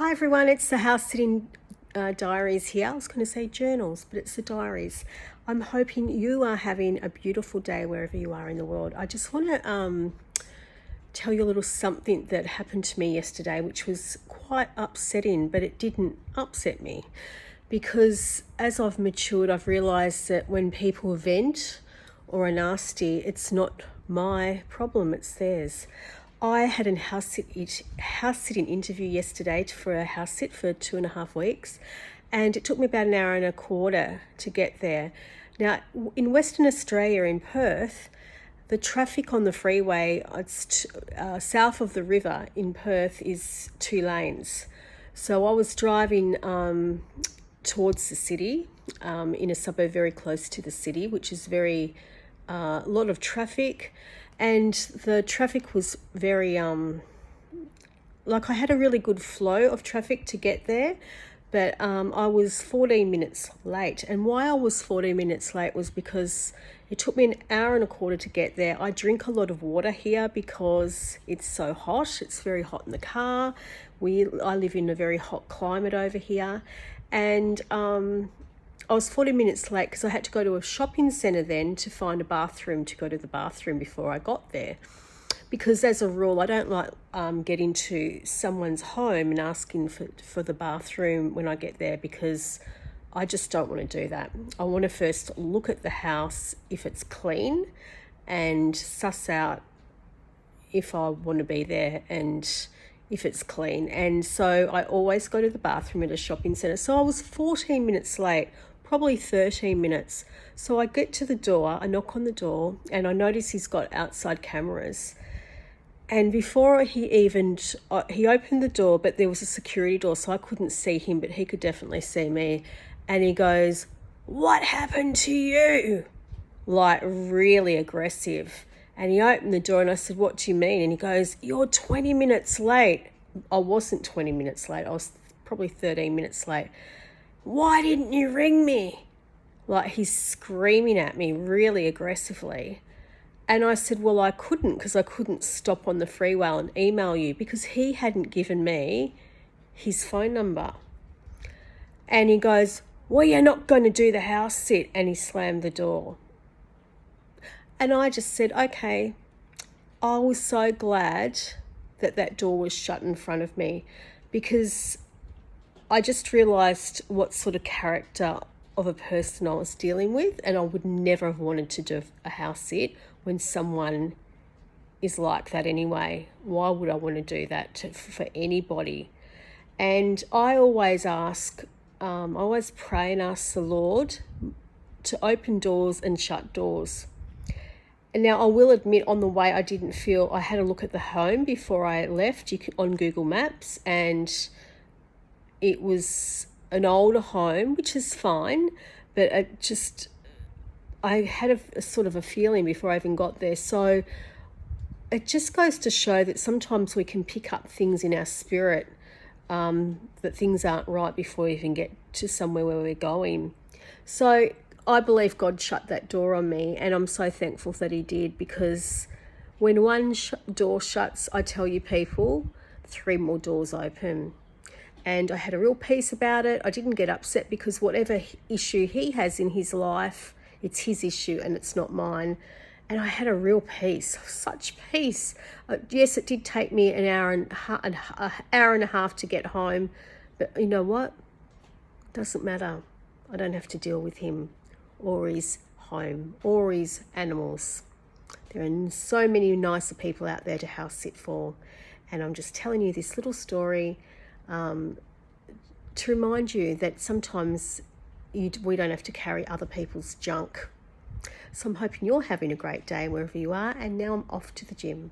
Hi everyone, it's the house sitting diaries here. I was going to say journals, but it's the diaries. I'm hoping you are having a beautiful day wherever you are in the world. I just want to tell you a little something that happened to me yesterday, which was quite upsetting, but it didn't upset me because as I've matured, I've realised that when people vent or are nasty, it's not my problem, it's theirs. I had a house sitting interview yesterday for a house sit for 2.5 weeks, and it took me about an hour and a quarter to get there. Now, in Western Australia, in Perth, the traffic on the freeway, south of the river in Perth, is 2 lanes. So I was driving towards the city, in a suburb very close to the city, which is a lot of traffic. And the traffic was very, I had a really good flow of traffic to get there, but I was 14 minutes late. And why I was 14 minutes late was because it took me an hour and a quarter to get there. I drink a lot of water here because it's so hot. It's very hot in the car. I live in a very hot climate over here. And I was 40 minutes late because I had to go to a shopping centre then to find a bathroom to go to the bathroom before I got there. Because as a rule, I don't like getting to someone's home and asking for the bathroom when I get there, because I just don't want to do that. I want to first look at the house if it's clean and suss out if I want to be there and if it's clean. And so I always go to the bathroom at a shopping centre. So I was 14 minutes late, probably 13 minutes. So I get to the door, I knock on the door, and I notice he's got outside cameras. And before he opened the door, but there was a security door, so I couldn't see him, but he could definitely see me. And he goes, "What happened to you?" Like really aggressive. And he opened the door and I said, "What do you mean?" And he goes, "You're 20 minutes late." I wasn't 20 minutes late. I was probably 13 minutes late. "Why didn't you ring me?" Like he's screaming at me really aggressively. And I said, "Well, I couldn't because I couldn't stop on the freeway and email you," because he hadn't given me his phone number. And he goes, "Well, you're not going to do the house sit," and he slammed the door. And I just said, okay. I was so glad that door was shut in front of me, because I just realised what sort of character of a person I was dealing with, and I would never have wanted to do a house sit when someone is like that anyway. Why would I want to do that for anybody? And I always pray and ask the Lord to open doors and shut doors. And now I will admit, on the way I didn't feel, I had a look at the home before I left on Google Maps, and it was an older home, which is fine, but I had a sort of a feeling before I even got there. So it just goes to show that sometimes we can pick up things in our spirit, that things aren't right before we even get to somewhere where we're going. So I believe God shut that door on me, and I'm so thankful that he did, because when one door shuts, I tell you people, 3 more doors open. And I had a real peace about it. I didn't get upset, because whatever issue he has in his life, it's his issue and it's not mine. And I had a real peace, such peace. Yes, it did take me an hour and a half to get home, but you know what? Doesn't matter. I don't have to deal with him or his home or his animals. There are so many nicer people out there to house sit for. And I'm just telling you this little story to remind you that sometimes we don't have to carry other people's junk. So I'm hoping you're having a great day wherever you are. And now I'm off to the gym.